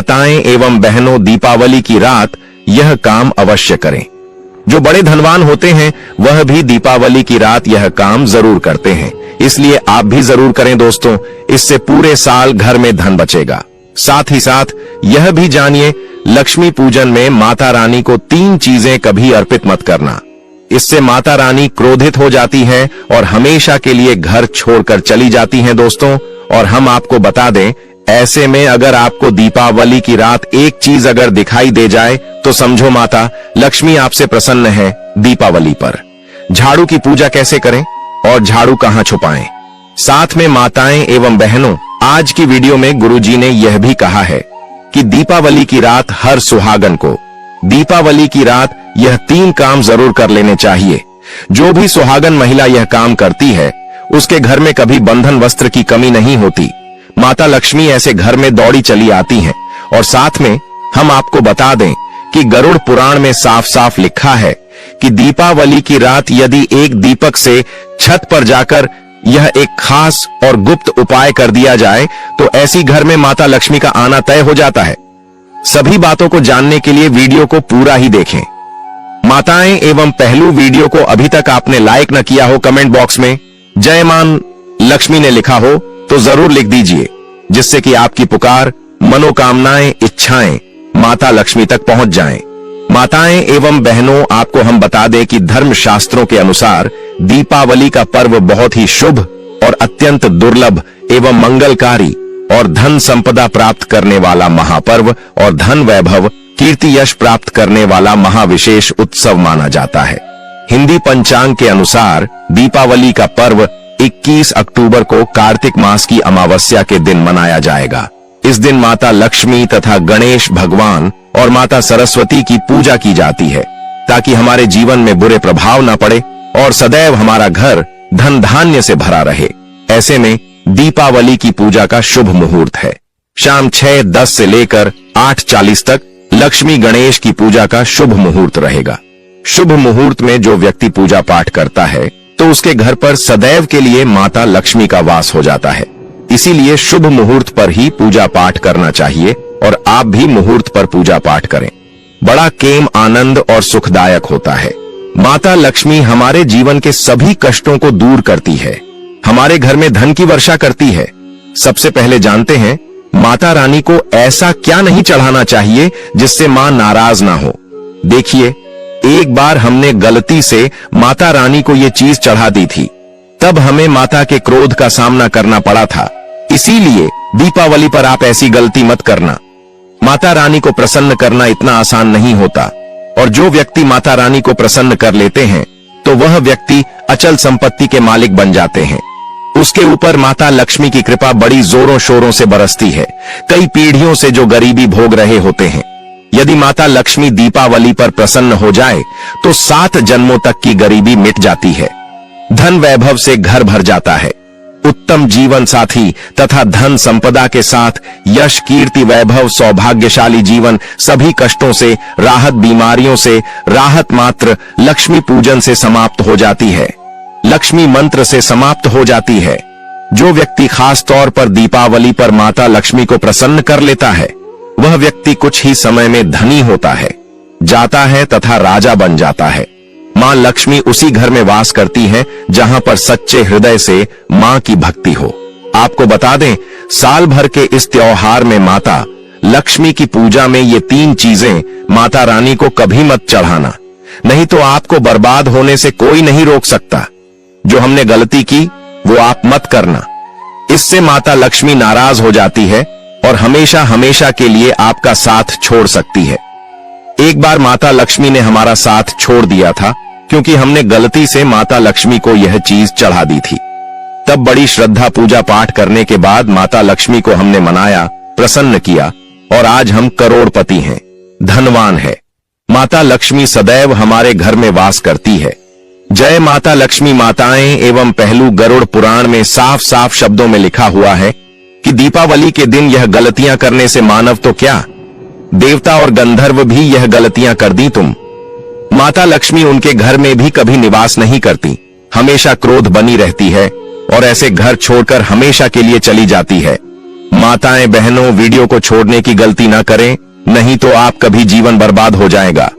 माताएं एवं बहनों दीपावली की रात यह काम अवश्य करें। जो बड़े धनवान होते हैं वह भी दीपावली की रात यह काम जरूर करते हैं, इसलिए आप भी जरूर करें दोस्तों। इससे पूरे साल घर में धन बचेगा। साथ ही साथ यह भी जानिए, लक्ष्मी पूजन में माता रानी को 3 चीजें कभी अर्पित मत करना। इससे माता रानी क्रोधित हो जाती है और हमेशा के लिए घर छोड़कर चली जाती हैं दोस्तों। और हम आपको बता दें, ऐसे में अगर आपको दीपावली की रात एक चीज अगर दिखाई दे जाए तो समझो माता लक्ष्मी आपसे प्रसन्न है। दीपावली पर झाड़ू की पूजा कैसे करें और झाड़ू कहां छुपाएं? साथ में माताएं एवं बहनों, आज की वीडियो में गुरुजी ने यह भी कहा है कि दीपावली की रात हर सुहागन को दीपावली की रात यह 3 काम जरूर कर लेने चाहिए। जो भी सुहागन महिला यह काम करती है उसके घर में कभी बंधन वस्त्र की कमी नहीं होती। माता लक्ष्मी ऐसे घर में दौड़ी चली आती हैं। और साथ में हम आपको बता दें कि गरुड़ पुराण में साफ साफ लिखा है कि दीपावली की रात यदि एक दीपक से छत पर जाकर यह एक खास और गुप्त उपाय कर दिया जाए तो ऐसी घर में माता लक्ष्मी का आना तय हो जाता है। सभी बातों को जानने के लिए वीडियो को पूरा ही देखें। माताएं एवं पहलू, वीडियो को अभी तक आपने लाइक न किया हो, कमेंट बॉक्स में जय मां लक्ष्मी ने लिखा हो तो जरूर लिख दीजिए, जिससे कि आपकी पुकार, मनोकामनाएं, इच्छाएं माता लक्ष्मी तक पहुंच जाएं। माताएं एवं बहनों, आपको हम बता दें कि धर्म शास्त्रों के अनुसार दीपावली का पर्व बहुत ही शुभ और अत्यंत दुर्लभ एवं मंगलकारी और धन संपदा प्राप्त करने वाला महापर्व और धन वैभव, कीर्ति यश प्राप्त करने वाला महाविशेष उत्सव माना जाता है। हिंदी पंचांग के अनुसार दीपावली का पर्व 21 अक्टूबर को कार्तिक मास की अमावस्या के दिन मनाया जाएगा। इस दिन माता लक्ष्मी तथा गणेश भगवान और माता सरस्वती की पूजा की जाती है ताकि हमारे जीवन में बुरे प्रभाव न पड़े और सदैव हमारा घर धन धान्य से भरा रहे। ऐसे में दीपावली की पूजा का शुभ मुहूर्त है शाम 6:10 से लेकर 8:40 तक लक्ष्मी गणेश की पूजा का शुभ मुहूर्त रहेगा। शुभ मुहूर्त में जो व्यक्ति पूजा पाठ करता है तो उसके घर पर सदैव के लिए माता लक्ष्मी का वास हो जाता है। इसीलिए शुभ मुहूर्त पर ही पूजा पाठ करना चाहिए और आप भी मुहूर्त पर पूजा पाठ करें। बड़ा केम आनंद और सुखदायक होता है। माता लक्ष्मी हमारे जीवन के सभी कष्टों को दूर करती है, हमारे घर में धन की वर्षा करती है। सबसे पहले जानते हैं माता रानी को ऐसा क्या नहीं चढ़ाना चाहिए जिससे मां नाराज ना हो। देखिए, एक बार हमने गलती से माता रानी को ये चीज चढ़ा दी थी, तब हमें माता के क्रोध का सामना करना पड़ा था। इसीलिए दीपावली पर आप ऐसी गलती मत करना। माता रानी को प्रसन्न करना इतना आसान नहीं होता और जो व्यक्ति माता रानी को प्रसन्न कर लेते हैं तो वह व्यक्ति अचल संपत्ति के मालिक बन जाते हैं। उसके ऊपर माता लक्ष्मी की कृपा बड़ी जोरों शोरों से बरसती है। कई पीढ़ियों से जो गरीबी भोग रहे होते हैं, यदि माता लक्ष्मी दीपावली पर प्रसन्न हो जाए तो 7 जन्मों तक की गरीबी मिट जाती है। धन वैभव से घर भर जाता है। उत्तम जीवन साथी तथा धन संपदा के साथ यश, कीर्ति, वैभव, सौभाग्यशाली जीवन, सभी कष्टों से राहत, बीमारियों से राहत मात्र लक्ष्मी पूजन से समाप्त हो जाती है, लक्ष्मी मंत्र से समाप्त हो जाती है। जो व्यक्ति खास तौर पर दीपावली पर माता लक्ष्मी को प्रसन्न कर लेता है वह व्यक्ति कुछ ही समय में धनी होता है, जाता है तथा राजा बन जाता है। मां लक्ष्मी उसी घर में वास करती हैं जहां पर सच्चे हृदय से मां की भक्ति हो। आपको बता दें, साल भर के इस त्योहार में माता लक्ष्मी की पूजा में ये 3 चीजें माता रानी को कभी मत चढ़ाना, नहीं तो आपको बर्बाद होने से कोई नहीं रोक सकता। जो हमने गलती की वो आप मत करना, इससे माता लक्ष्मी नाराज हो जाती है और हमेशा हमेशा के लिए आपका साथ छोड़ सकती है। एक बार माता लक्ष्मी ने हमारा साथ छोड़ दिया था क्योंकि हमने गलती से माता लक्ष्मी को यह चीज चढ़ा दी थी। तब बड़ी श्रद्धा पूजा पाठ करने के बाद माता लक्ष्मी को हमने मनाया, प्रसन्न किया और आज हम करोड़पति हैं, धनवान है। माता लक्ष्मी सदैव हमारे घर में वास करती है। जय माता लक्ष्मी। माताएं एवं पहलू, गरुड़ पुराण में साफ साफ शब्दों में लिखा हुआ है कि दीपावली के दिन यह गलतियां करने से मानव तो क्या, देवता और गंधर्व भी यह गलतियां कर दी तुम। माता लक्ष्मी उनके घर में भी कभी निवास नहीं करती, हमेशा क्रोध बनी रहती है और ऐसे घर छोड़कर हमेशा के लिए चली जाती है। माताएं बहनों, वीडियो को छोड़ने की गलती ना करें, नहीं तो आप कभी जीवन बर्बाद हो जाएगा।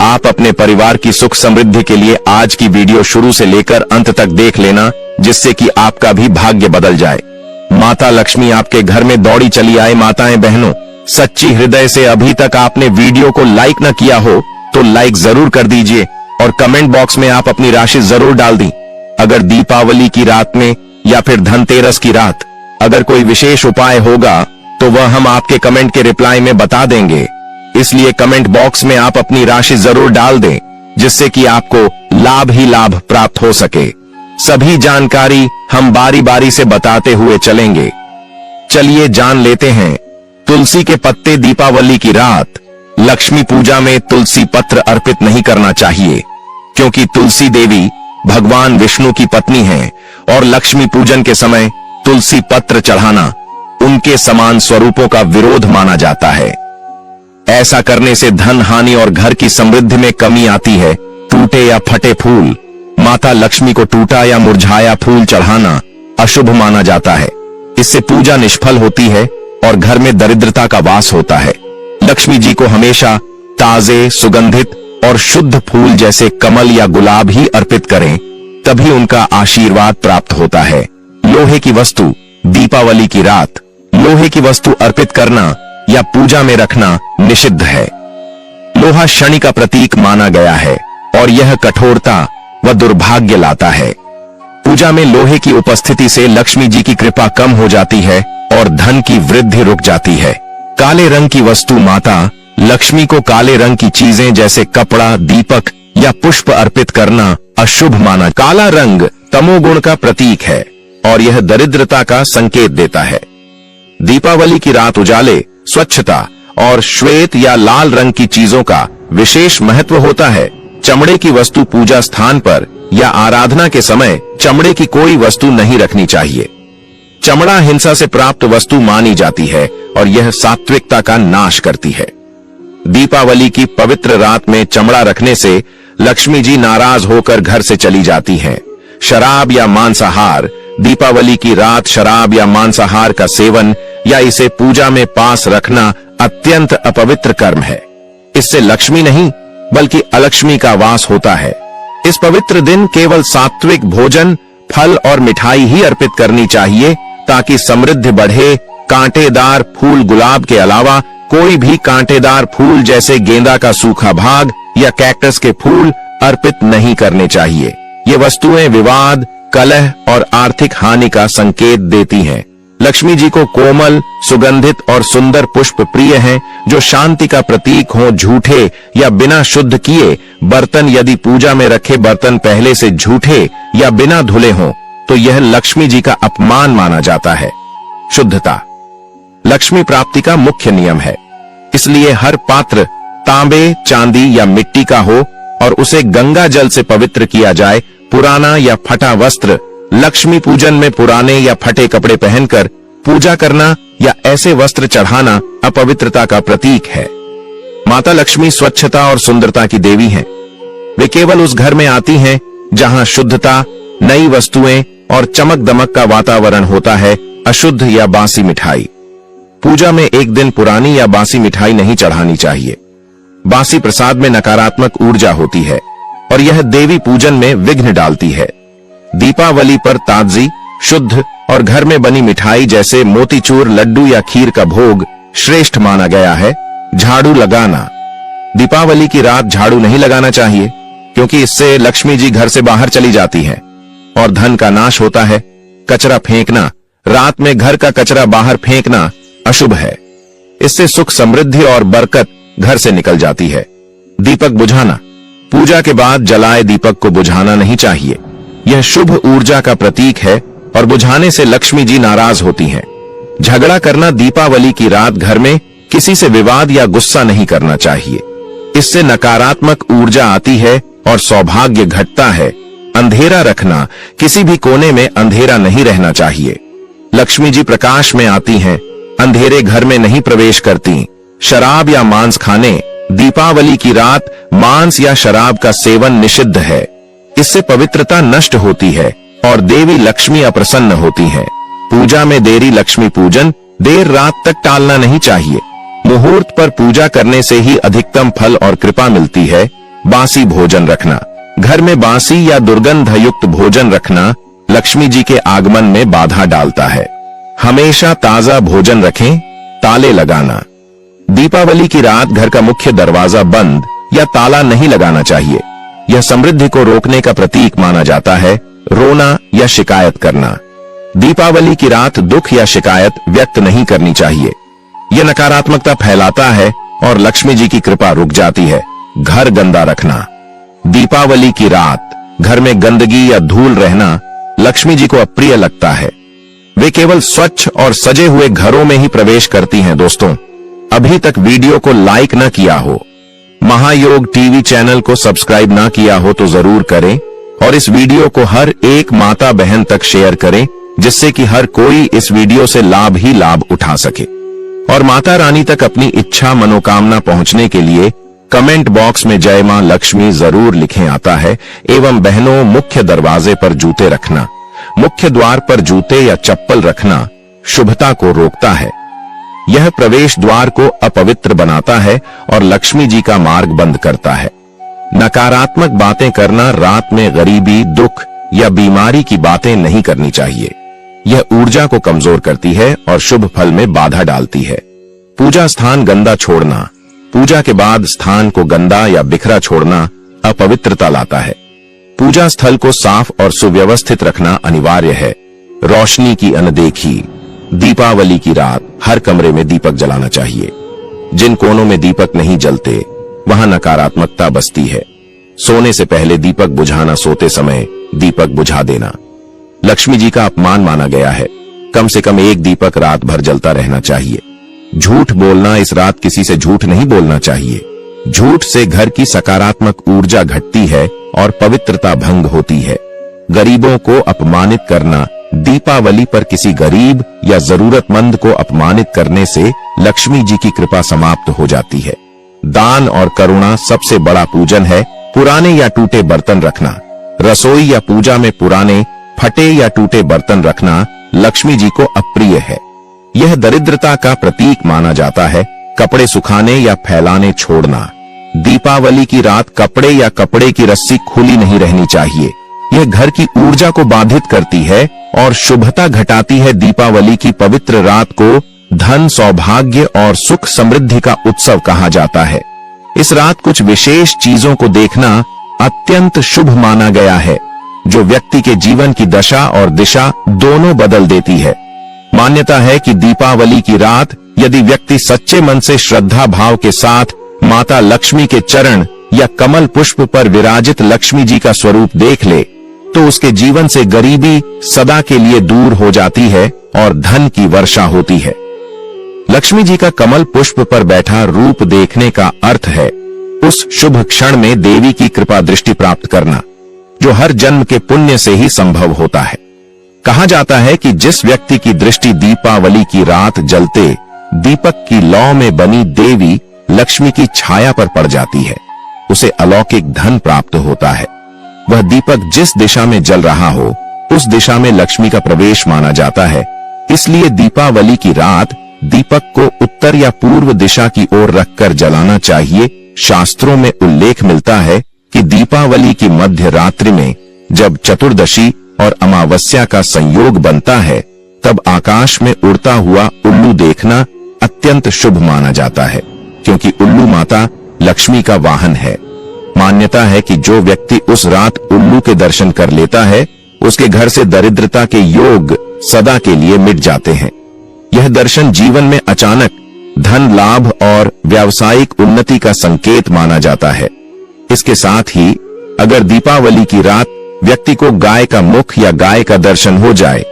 आप अपने परिवार की सुख समृद्धि के लिए आज की वीडियो शुरू से लेकर अंत तक देख लेना, जिससे कि आपका भी भाग्य बदल जाए। माता लक्ष्मी आपके घर में दौड़ी चली आए। माताएं बहनों, सच्ची हृदय से अभी तक आपने वीडियो को लाइक न किया हो तो लाइक जरूर कर दीजिए और कमेंट बॉक्स में आप अपनी राशि जरूर डाल दी। अगर दीपावली की रात में या फिर धनतेरस की रात अगर कोई विशेष उपाय होगा तो वह हम आपके कमेंट के रिप्लाई में बता देंगे। इसलिए कमेंट बॉक्स में आप अपनी राशि जरूर डाल दें, जिससे कि आपको लाभ ही लाभ प्राप्त हो सके। सभी जानकारी हम बारी बारी से बताते हुए चलेंगे। चलिए जान लेते हैं। तुलसी के पत्ते दीपावली की रात लक्ष्मी पूजा में तुलसी पत्र अर्पित नहीं करना चाहिए, क्योंकि तुलसी देवी भगवान विष्णु की पत्नी हैं और लक्ष्मी पूजन के समय तुलसी पत्र चढ़ाना उनके समान स्वरूपों का विरोध माना जाता है। ऐसा करने से धन हानि और घर की समृद्धि में कमी आती है। टूटे या फटे फूल, माता लक्ष्मी को टूटा या मुरझाया फूल चढ़ाना अशुभ माना जाता है। इससे पूजा निष्फल होती है और घर में दरिद्रता का वास होता है। लक्ष्मी जी को हमेशा ताजे, सुगंधित और शुद्ध फूल जैसे कमल या गुलाब ही अर्पित करें, तभी उनका आशीर्वाद प्राप्त होता है। लोहे की वस्तु दीपावली की रात लोहे की वस्तु अर्पित करना या पूजा में रखना निषिद्ध है। लोहा शनि का प्रतीक माना गया है और यह कठोरता व दुर्भाग्य लाता है। पूजा में लोहे की उपस्थिति से लक्ष्मी जी की कृपा कम हो जाती है और धन की वृद्धि रुक जाती है। काले रंग की वस्तु माता लक्ष्मी को काले रंग की चीजें जैसे कपड़ा, दीपक या पुष्प अर्पित करना अशुभ माना। काला रंग तमोगुण का प्रतीक है और यह दरिद्रता का संकेत देता है। दीपावली की रात उजाले, स्वच्छता और श्वेत या लाल रंग की चीजों का विशेष महत्व होता है। चमड़े की वस्तु पूजा स्थान पर या आराधना के समय चमड़े की कोई वस्तु नहीं रखनी चाहिए। चमड़ा हिंसा से प्राप्त वस्तु मानी जाती है और यह सात्विकता का नाश करती है। दीपावली की पवित्र रात में चमड़ा रखने से लक्ष्मी जी नाराज होकर घर से चली जाती हैं। शराब या मांसाहार दीपावली की रात शराब या मांसाहार का सेवन या इसे पूजा में पास रखना अत्यंत अपवित्र कर्म है। इससे लक्ष्मी नहीं बल्कि अलक्ष्मी का वास होता है। इस पवित्र दिन केवल सात्विक भोजन, फल और मिठाई ही अर्पित करनी चाहिए ताकि समृद्धि बढ़े। कांटेदार फूल गुलाब के अलावा कोई भी कांटेदार फूल जैसे गेंदा का सूखा भाग या कैक्टस के फूल अर्पित नहीं करने चाहिए। ये वस्तुएं विवाद, कलह और आर्थिक हानि का संकेत देती हैं। लक्ष्मी जी को कोमल, सुगंधित और सुंदर पुष्प प्रिय हैं, जो शांति का प्रतीक हो। झूठे या बिना शुद्ध किए बर्तन यदि पूजा में रखे बर्तन पहले से झूठे या बिना धुले हों, तो यह लक्ष्मी जी का अपमान माना जाता है। शुद्धता लक्ष्मी प्राप्ति का मुख्य नियम है, इसलिए हर पात्र तांबे, चांदी या मिट्टी का हो और उसे गंगा जल से पवित्र किया जाए। पुराना या फटा वस्त्र लक्ष्मी पूजन में पुराने या फटे कपड़े पहनकर पूजा करना या ऐसे वस्त्र चढ़ाना अपवित्रता का प्रतीक है। माता लक्ष्मी स्वच्छता और सुंदरता की देवी हैं। वे केवल उस घर में आती हैं जहां शुद्धता, नई वस्तुएं और चमक दमक का वातावरण होता है। अशुद्ध या बासी मिठाई पूजा में एक दिन पुरानी या बासी मिठाई नहीं चढ़ानी चाहिए। बासी प्रसाद में नकारात्मक ऊर्जा होती है और यह देवी पूजन में विघ्न डालती है। दीपावली पर ताजी, शुद्ध और घर में बनी मिठाई जैसे मोतीचूर, लड्डू या खीर का भोग श्रेष्ठ माना गया है। झाड़ू लगाना दीपावली की रात झाड़ू नहीं लगाना चाहिए, क्योंकि इससे लक्ष्मी जी घर से बाहर चली जाती हैं और धन का नाश होता है। कचरा फेंकना रात में घर का कचरा बाहर फेंकना अशुभ है। इससे सुख, समृद्धि और बरकत घर से निकल जाती है। दीपक बुझाना पूजा के बाद जलाए दीपक को बुझाना नहीं चाहिए। यह शुभ ऊर्जा का प्रतीक है और बुझाने से लक्ष्मी जी नाराज होती हैं। झगड़ा करना दीपावली की रात घर में किसी से विवाद या गुस्सा नहीं करना चाहिए। इससे नकारात्मक ऊर्जा आती है और सौभाग्य घटता है। अंधेरा रखना किसी भी कोने में अंधेरा नहीं रहना चाहिए। लक्ष्मी जी प्रकाश में आती हैं, अंधेरे घर में नहीं प्रवेश करती। शराब या मांस खाने दीपावली की रात मांस या शराब का सेवन निषिद्ध है। इससे पवित्रता नष्ट होती है और देवी लक्ष्मी अप्रसन्न होती हैं। पूजा में देरी लक्ष्मी पूजन देर रात तक टालना नहीं चाहिए। मुहूर्त पर पूजा करने से ही अधिकतम फल और कृपा मिलती है। बासी भोजन रखना, घर में बासी या दुर्गंध युक्त भोजन रखना लक्ष्मी जी के आगमन में बाधा डालता है। हमेशा ताजा भोजन रखें। ताले लगाना, दीपावली की रात घर का मुख्य दरवाजा बंद या ताला नहीं लगाना चाहिए। यह समृद्धि को रोकने का प्रतीक माना जाता है। रोना या शिकायत करना, दीपावली की रात दुख या शिकायत व्यक्त नहीं करनी चाहिए। यह नकारात्मकता फैलाता है और लक्ष्मी जी की कृपा रुक जाती है। घर गंदा रखना, दीपावली की रात घर में गंदगी या धूल रहना लक्ष्मी जी को अप्रिय लगता है। वे केवल स्वच्छ और सजे हुए घरों में ही प्रवेश करती हैं। दोस्तों, अभी तक वीडियो को लाइक न किया हो, महायोग टीवी चैनल को सब्सक्राइब ना किया हो तो जरूर करें और इस वीडियो को हर एक माता बहन तक शेयर करें, जिससे कि हर कोई इस वीडियो से लाभ ही लाभ उठा सके। और माता रानी तक अपनी इच्छा मनोकामना पहुंचने के लिए कमेंट बॉक्स में जय मां लक्ष्मी जरूर लिखें आता है। एवं बहनों, मुख्य दरवाजे पर जूते रखना, मुख्य द्वार पर जूते या चप्पल रखना शुभता को रोकता है। यह प्रवेश द्वार को अपवित्र बनाता है और लक्ष्मी जी का मार्ग बंद करता है। नकारात्मक बातें करना, रात में गरीबी, दुख या बीमारी की बातें नहीं करनी चाहिए। यह ऊर्जा को कमजोर करती है और शुभ फल में बाधा डालती है। पूजा स्थान गंदा छोड़ना, पूजा के बाद स्थान को गंदा या बिखरा छोड़ना अपवित्रता लाता है। पूजा स्थल को साफ और सुव्यवस्थित रखना अनिवार्य है। रोशनी की अनदेखी, दीपावली की रात हर कमरे में दीपक जलाना चाहिए। जिन कोनों में दीपक नहीं जलते वहां नकारात्मकता बसती है। सोने से पहले दीपक बुझाना, सोते समय दीपक बुझा देना लक्ष्मी जी का अपमान माना गया है। कम से कम एक दीपक रात भर जलता रहना चाहिए। झूठ बोलना, इस रात किसी से झूठ नहीं बोलना चाहिए। झूठ से घर की सकारात्मक ऊर्जा घटती है और पवित्रता भंग होती है। गरीबों को अपमानित करना, दीपावली पर किसी गरीब या जरूरतमंद को अपमानित करने से लक्ष्मी जी की कृपा समाप्त हो जाती है। दान और करुणा सबसे बड़ा पूजन है। पुराने या टूटे बर्तन रखना, रसोई या पूजा में पुराने, फटे या टूटे बर्तन रखना लक्ष्मी जी को अप्रिय है। यह दरिद्रता का प्रतीक माना जाता है। कपड़े सुखाने या फैलाने छोड़ना, दीपावली की रात कपड़े या कपड़े की रस्सी खुली नहीं रहनी चाहिए। यह घर की ऊर्जा को बाधित करती है और शुभता घटाती है। दीपावली की पवित्र रात को धन, सौभाग्य और सुख समृद्धि का उत्सव कहा जाता है। इस रात कुछ विशेष चीजों को देखना अत्यंत शुभ माना गया है, जो व्यक्ति के जीवन की दशा और दिशा दोनों बदल देती है। मान्यता है कि दीपावली की रात यदि व्यक्ति सच्चे मन से श्रद्धा भाव के साथ माता लक्ष्मी के चरण या कमल पुष्प पर विराजित लक्ष्मी जी का स्वरूप देख ले तो उसके जीवन से गरीबी सदा के लिए दूर हो जाती है और धन की वर्षा होती है। लक्ष्मी जी का कमल पुष्प पर बैठा रूप देखने का अर्थ है उस शुभ क्षण में देवी की कृपा दृष्टि प्राप्त करना, जो हर जन्म के पुण्य से ही संभव होता है। कहा जाता है कि जिस व्यक्ति की दृष्टि दीपावली की रात जलते दीपक की लौ में बनी देवी लक्ष्मी की छाया पर पड़ जाती है, उसे अलौकिक धन प्राप्त होता है। वह दीपक जिस दिशा में जल रहा हो उस दिशा में लक्ष्मी का प्रवेश माना जाता है। इसलिए दीपावली की रात दीपक को उत्तर या पूर्व दिशा की ओर रखकर जलाना चाहिए। शास्त्रों में उल्लेख मिलता है कि दीपावली की मध्य रात्रि में जब चतुर्दशी और अमावस्या का संयोग बनता है तब आकाश में उड़ता हुआ उल्लू देखना अत्यंत शुभ माना जाता है, क्योंकि उल्लू माता लक्ष्मी का वाहन है। मान्यता है कि जो व्यक्ति उस रात उल्लू के दर्शन कर लेता है उसके घर से दरिद्रता के योग सदा के लिए मिट जाते हैं। यह दर्शन जीवन में अचानक धन लाभ और व्यावसायिक उन्नति का संकेत माना जाता है। इसके साथ ही अगर दीपावली की रात व्यक्ति को गाय का मुख या गाय का दर्शन हो जाए,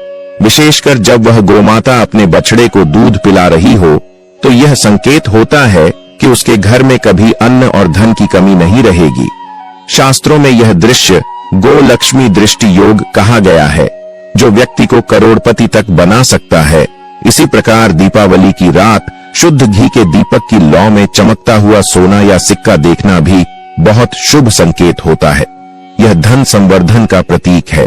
विशेषकर जब वह गोमाता अपने बछड़े को दूध पिला रही हो, तो यह संकेत होता है कि उसके घर में कभी अन्न और धन की कमी नहीं रहेगी। शास्त्रों में यह दृश्य गो लक्ष्मी दृष्टि योग कहा गया है, जो व्यक्ति को करोड़पति तक बना सकता है। इसी प्रकार दीपावली की रात शुद्ध घी के दीपक की लौ में चमकता हुआ सोना या सिक्का देखना भी बहुत शुभ संकेत होता है। यह धन संवर्धन का प्रतीक है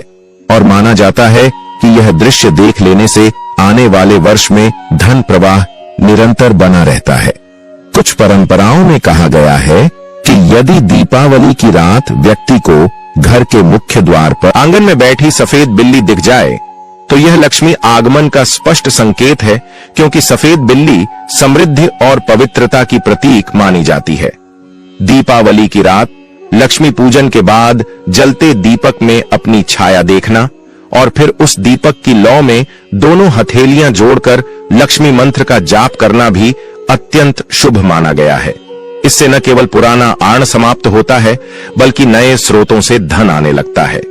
और माना जाता है कि यह दृश्य देख लेने से आने वाले वर्ष में धन प्रवाह निरंतर बना रहता है। कुछ परंपराओं में कहा गया है कि यदि दीपावली की रात व्यक्ति को घर के मुख्य द्वार पर आंगन में बैठी सफेद बिल्ली दिख जाए तो यह लक्ष्मी आगमन का स्पष्ट संकेत है, क्योंकि सफेद बिल्ली समृद्धि और पवित्रता की प्रतीक मानी जाती है। दीपावली की रात लक्ष्मी पूजन के बाद जलते दीपक में अपनी छाया देखना और फिर उस दीपक की लौ में दोनों हथेलियां जोड़कर लक्ष्मी मंत्र का जाप करना भी अत्यंत शुभ माना गया है। इससे न केवल पुराना आण समाप्त होता है, बल्कि नए स्रोतों से धन आने लगता है।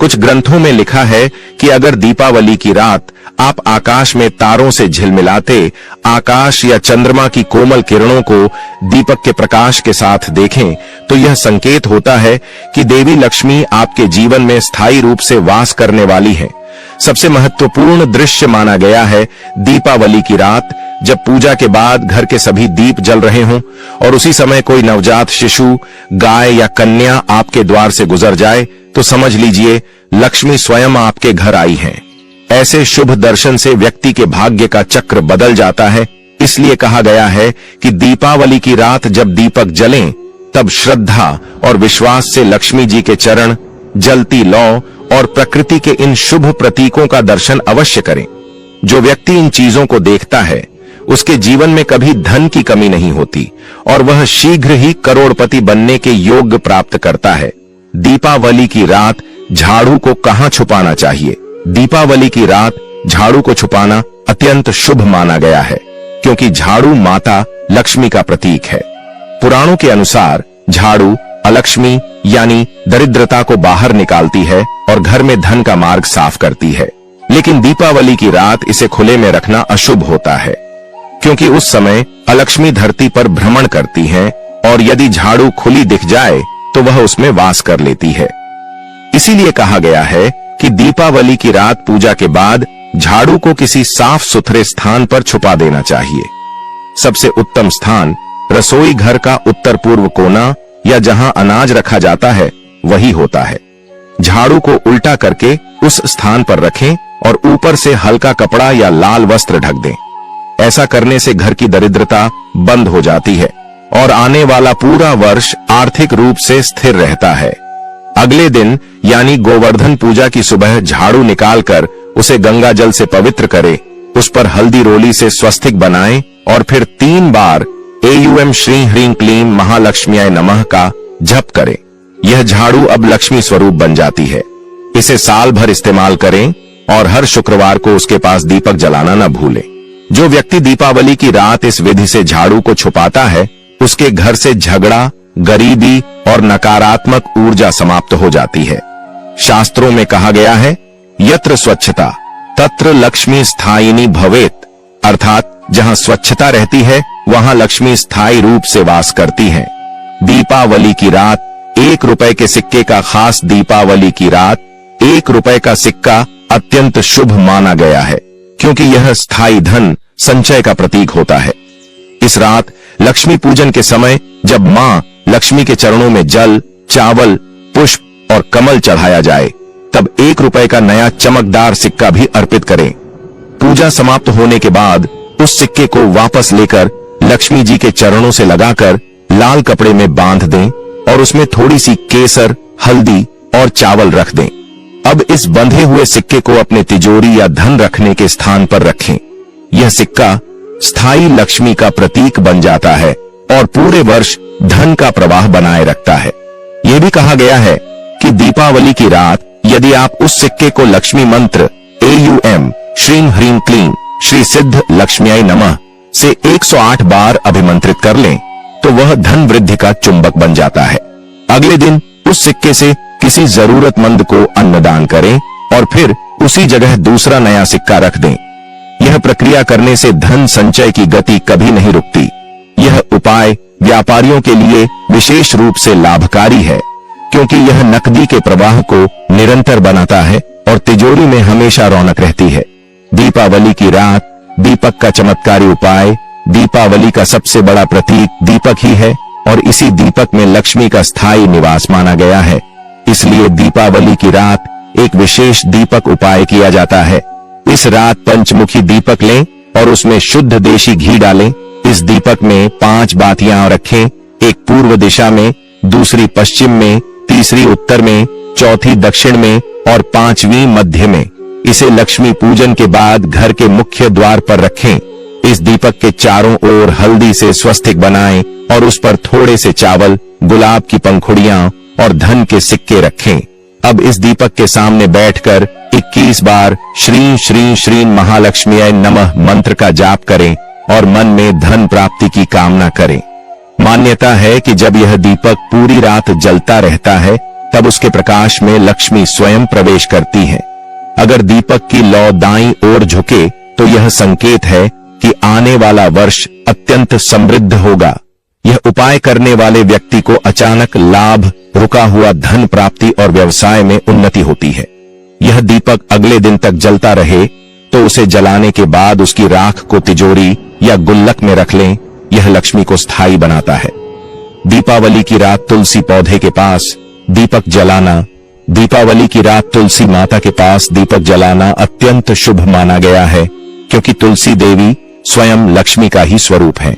कुछ ग्रंथों में लिखा है कि अगर दीपावली की रात आप आकाश में तारों से झिलमिलाते आकाश या चंद्रमा की कोमल किरणों को दीपक के प्रकाश के साथ देखें, तो यह संकेत होता है कि देवी लक्ष्मी आपके जीवन में स्थायी रूप से वास करने वाली है। सबसे महत्वपूर्ण दृश्य माना गया है दीपावली की रात, जब पूजा के बाद घर के सभी दीप जल रहे हों और उसी समय कोई नवजात शिशु, गाय या कन्या आपके द्वार से गुजर जाए, तो समझ लीजिए लक्ष्मी स्वयं आपके घर आई हैं। ऐसे शुभ दर्शन से व्यक्ति के भाग्य का चक्र बदल जाता है। इसलिए कहा गया है कि दीपावली की रात जब दीपक जलें, तब श्रद्धा और विश्वास से लक्ष्मी जी के चरण, जलती लौ और प्रकृति के इन शुभ प्रतीकों का दर्शन अवश्य करें। जो व्यक्ति इन चीजों को देखता है, उसके जीवन में कभी धन की कमी नहीं होती और वह शीघ्र ही करोड़पति बनने के योग्य प्राप्त करता है। दीपावली की रात झाड़ू को कहां छुपाना चाहिए? दीपावली की रात झाड़ू को छुपाना अत्यंत शुभ माना गया है, क्योंकि झाड़ू माता लक्ष्मी का प्रतीक है। पुराणों के अनुसार झाड़ू अलक्ष्मी यानी दरिद्रता को बाहर निकालती है और घर में धन का मार्ग साफ करती है। लेकिन दीपावली की रात इसे खुले में रखना अशुभ होता है, क्योंकि उस समय अलक्ष्मी धरती पर भ्रमण करती हैं और यदि झाड़ू खुली दिख जाए तो वह उसमें वास कर लेती है। इसीलिए कहा गया है कि दीपावली की रात पूजा के बाद झाड़ू को किसी साफ सुथरे स्थान पर छुपा देना चाहिए। सबसे उत्तम स्थान रसोई घर का उत्तर पूर्व कोना या जहां अनाज रखा जाता है वही होता है। झाड़ू को उल्टा करके उस स्थान पर रखें और ऊपर से हल्का कपड़ा या लाल वस्त्र ढक दें। ऐसा करने से घर की दरिद्रता बंद हो जाती है और आने वाला पूरा वर्ष आर्थिक रूप से स्थिर रहता है। अगले दिन यानी गोवर्धन पूजा की सुबह झाड़ू निकालकर उसे गंगा जल से पवित्र करें, उस पर हल्दी रोली से स्वस्तिक बनाएं और फिर 3 बार एयूएम श्री ह्रीं क्लीं महालक्ष्म्याय नमः का जप करें। यह झाड़ू अब लक्ष्मी स्वरूप बन जाती है। इसे साल भर इस्तेमाल करें और हर शुक्रवार को उसके पास दीपक जलाना न भूलें। जो व्यक्ति दीपावली की रात इस विधि से झाड़ू को छुपाता है, उसके घर से झगड़ा, गरीबी और नकारात्मक ऊर्जा समाप्त हो जाती है। शास्त्रों में कहा गया है, यत्र स्वच्छता तत्र लक्ष्मी स्थायिनी भवेत, अर्थात जहां स्वच्छता रहती है वहां लक्ष्मी स्थायी रूप से वास करती है। दीपावली की रात 1 रुपए के सिक्के का खास दीपावली की रात 1 रुपए का सिक्का अत्यंत शुभ माना गया है, क्योंकि यह स्थायी धन संचय का प्रतीक होता है। इस रात लक्ष्मी पूजन के समय जब मां लक्ष्मी के चरणों में जल, चावल, पुष्प और कमल चढ़ाया जाए, तब 1 रुपए का नया चमकदार सिक्का भी अर्पित करें। पूजा समाप्त होने के बाद उस सिक्के को वापस लेकर लक्ष्मी जी के चरणों से लगाकर लाल कपड़े में बांध दें और उसमें थोड़ी सी केसर, हल्दी और चावल रख दें। अब इस बंधे हुए सिक्के को अपने तिजोरी या धन रखने के स्थान पर रखें। यह सिक्का स्थायी लक्ष्मी का प्रतीक बन जाता है और पूरे वर्ष धन का प्रवाह बनाए रखता है। यह भी कहा गया है कि दीपावली की रात यदि आप उस सिक्के को लक्ष्मी मंत्र एयूएम श्रीं ह्रीं क्लीं श्री सिद्ध लक्ष्म्याय नमः से 108 बार अभिमंत्रित कर लें, तो वह धन वृद्धि का चुंबक बन जाता है। अगले दिन उस सिक्के से किसी जरूरतमंद को अन्नदान करें और फिर उसी जगह दूसरा नया सिक्का रख दें। यह प्रक्रिया करने से धन संचय की गति कभी नहीं रुकती। यह उपाय व्यापारियों के लिए विशेष रूप से लाभकारी है, क्योंकि यह नकदी के प्रवाह को निरंतर बनाता है और तिजोरी में हमेशा रौनक रहती है। दीपावली की रात दीपक का चमत्कारी उपाय। दीपावली का सबसे बड़ा प्रतीक दीपक ही है और इसी दीपक में लक्ष्मी का स्थायी निवास माना गया है। इसलिए दीपावली की रात एक विशेष दीपक उपाय किया जाता है। इस रात पंचमुखी दीपक लें और उसमें शुद्ध देशी घी डालें। इस दीपक में 5 बातियां रखें, एक पूर्व दिशा में, दूसरी पश्चिम में, तीसरी उत्तर में, चौथी दक्षिण में और 5वीं मध्य में। इसे लक्ष्मी पूजन के बाद घर के मुख्य द्वार पर रखें। इस दीपक के चारों ओर हल्दी से स्वस्तिक बनाएं और उस पर थोड़े से चावल, गुलाब की पंखुड़ियां और धन के सिक्के रखें। अब इस दीपक के सामने बैठकर 21 बार श्री श्री श्री महालक्ष्मीये नमः मंत्र का जाप करें और मन में धन प्राप्ति की कामना करें। मान्यता है कि जब यह दीपक पूरी रात जलता रहता है तब उसके प्रकाश में लक्ष्मी स्वयं प्रवेश करती है। अगर दीपक की लौ दाईं ओर झुके तो यह संकेत है कि आने वाला वर्ष अत्यंत समृद्ध होगा। यह उपाय करने वाले व्यक्ति को अचानक लाभ, रुका हुआ धन प्राप्ति और व्यवसाय में उन्नति होती है। यह दीपक अगले दिन तक जलता रहे तो उसे जलाने के बाद उसकी राख को तिजोरी या गुल्लक में रख लें। यह लक्ष्मी को स्थायी बनाता है। दीपावली की रात तुलसी पौधे के पास दीपक जलाना। दीपावली की रात तुलसी माता के पास दीपक जलाना अत्यंत शुभ माना गया है, क्योंकि तुलसी देवी स्वयं लक्ष्मी का ही स्वरूप है।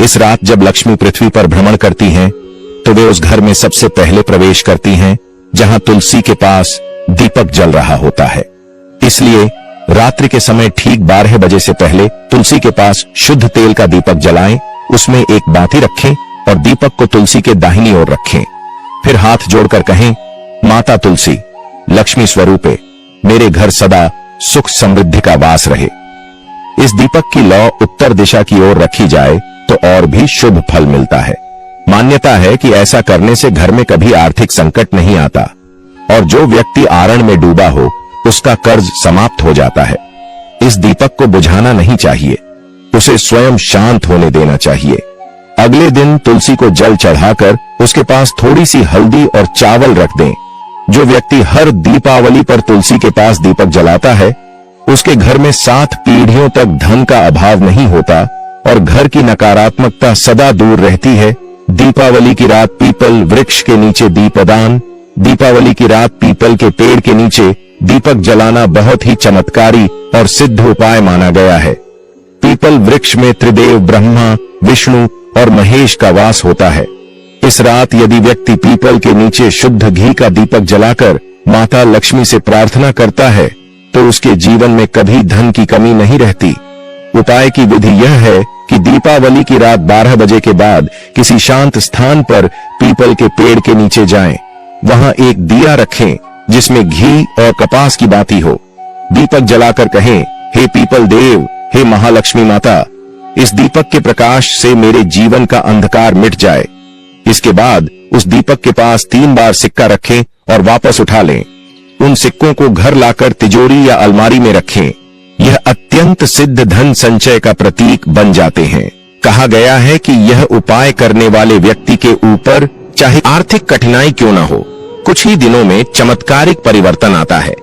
इस रात जब लक्ष्मी पृथ्वी पर भ्रमण करती हैं, तो वे उस घर में सबसे पहले प्रवेश करती हैं जहां तुलसी के पास दीपक जल रहा होता है। इसलिए रात्रि के समय ठीक 12 बजे से पहले तुलसी के पास शुद्ध तेल का दीपक जलाएं, उसमें एक बाती रखें और दीपक को तुलसी के दाहिनी ओर रखें। फिर हाथ जोड़कर कहें, माता तुलसी, लक्ष्मी स्वरूपे, मेरे घर सदा सुख समृद्धि का वास रहे। इस दीपक की लौ उत्तर दिशा की ओर रखी जाए तो और भी शुभ फल मिलता है। मान्यता है कि ऐसा करने से घर में कभी आर्थिक संकट नहीं आता और जो व्यक्ति आरण में डूबा हो उसका कर्ज समाप्त हो जाता है। इस दीपक को बुझाना नहीं चाहिए, उसे स्वयं शांत होने देना चाहिए। अगले दिन तुलसी को जल चढ़ाकर उसके पास थोड़ी सी हल्दी और चावल रख दें। जो व्यक्ति हर दीपावली पर तुलसी के पास दीपक जलाता है उसके घर में 7 पीढ़ियों तक धन का अभाव नहीं होता और घर की नकारात्मकता सदा दूर रहती है। दीपावली की रात पीपल वृक्ष के नीचे दीपदान। दीपावली की रात पीपल के पेड़ के नीचे दीपक जलाना बहुत ही चमत्कारी और सिद्ध उपाय माना गया है। पीपल वृक्ष में त्रिदेव ब्रह्मा, विष्णु और महेश का वास होता है। इस रात यदि व्यक्ति पीपल के नीचे शुद्ध घी का दीपक जलाकर माता लक्ष्मी से प्रार्थना करता है तो उसके जीवन में कभी धन की कमी नहीं रहती। उपाय की विधि यह है कि दीपावली की रात 12 बजे के बाद किसी शांत स्थान पर पीपल के पेड़ के नीचे जाएं। वहां एक दिया रखें जिसमें घी और कपास की बाती हो। दीपक जलाकर कहें, हे पीपल देव, हे महालक्ष्मी माता, इस दीपक के प्रकाश से मेरे जीवन का अंधकार मिट जाए। इसके बाद उस दीपक के पास 3 बार सिक्का रखें और वापस उठा लें। उन सिक्कों को घर लाकर तिजोरी या अलमारी में रखें। यह अत्यंत सिद्ध धन संचय का प्रतीक बन जाते हैं। कहा गया है कि यह उपाय करने वाले व्यक्ति के ऊपर चाहे आर्थिक कठिनाई क्यों न हो, कुछ ही दिनों में चमत्कारिक परिवर्तन आता है।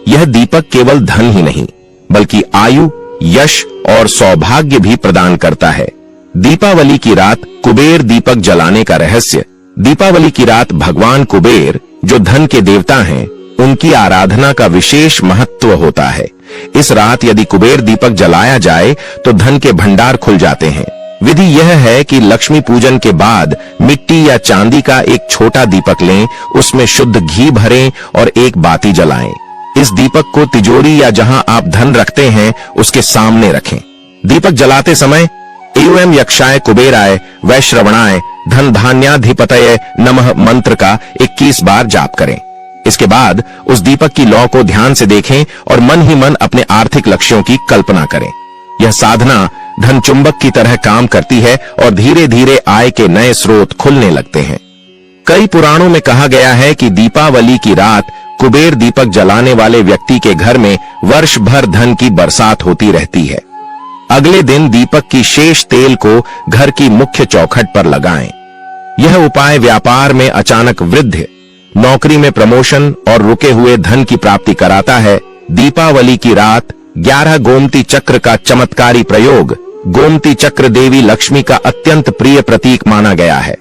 यह दीपक केवल धन ही नहीं बल्कि आयु, यश और सौभाग्य भी प्रदान करता है। दीपावली की रात कुबेर दीपक जलाने का रहस्य। दीपावली की रात भगवान कुबेर, जो धन के देवता हैं, उनकी आराधना का विशेष महत्व होता है। इस रात यदि कुबेर दीपक जलाया जाए तो धन के भंडार खुल जाते हैं। विधि यह है कि लक्ष्मी पूजन के बाद मिट्टी या चांदी का एक छोटा दीपक लें, उसमें शुद्ध घी भरें और एक बाती जलाएं। इस दीपक को तिजोरी या जहां आप धन रखते हैं उसके सामने रखें। दीपक जलाते समय एवं यक्षाय कुबेराय वैश्रवणाय धन धान्याधिपतये नमः मंत्र का 21 बार जाप करें। इसके बाद उस दीपक की लौ को ध्यान से देखें और मन ही मन अपने आर्थिक लक्ष्यों की कल्पना करें। यह साधना धन चुंबक की तरह काम करती है और धीरे धीरे आय के नए स्रोत खुलने लगते हैं। कई पुराणों में कहा गया है कि दीपावली की रात कुबेर दीपक जलाने वाले व्यक्ति के घर में वर्ष भर धन की बरसात होती रहती है। अगले दिन दीपक की शेष तेल को घर की मुख्य चौखट पर लगाएं। यह उपाय व्यापार में अचानक वृद्धि, नौकरी में प्रमोशन और रुके हुए धन की प्राप्ति कराता है। दीपावली की रात 11 गोमती चक्र का चमत्कारी प्रयोग। गोमती चक्र देवी लक्ष्मी का अत्यंत प्रिय प्रतीक माना गया है।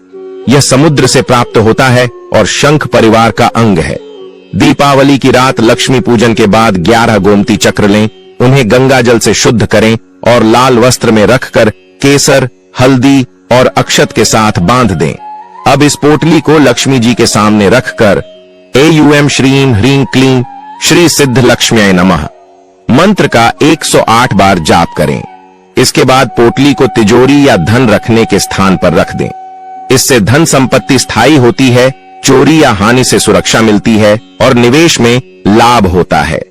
यह समुद्र से प्राप्त होता है और शंख परिवार का अंग है। दीपावली की रात लक्ष्मी पूजन के बाद 11 गोमती चक्र लें, उन्हें गंगा जल से शुद्ध करें और लाल वस्त्र में रखकर केसर, हल्दी और अक्षत के साथ बांध दें। अब इस पोटली को लक्ष्मी जी के सामने रखकर एयूएम श्रीं ह्रीं क्लीं श्री सिद्ध लक्ष्म्यै नमः मंत्र का 108 बार जाप करें। इसके बाद पोटली को तिजोरी या धन रखने के स्थान पर रख दें। इससे धन संपत्ति स्थायी होती है, चोरी या हानि से सुरक्षा मिलती है और निवेश में लाभ होता है।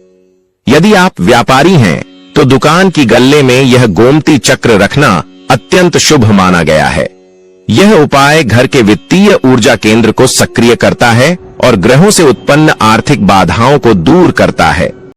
यदि आप व्यापारी हैं तो दुकान की गल्ले में यह गोमती चक्र रखना अत्यंत शुभ माना गया है। यह उपाय घर के वित्तीय ऊर्जा केंद्र को सक्रिय करता है और ग्रहों से उत्पन्न आर्थिक बाधाओं को दूर करता है।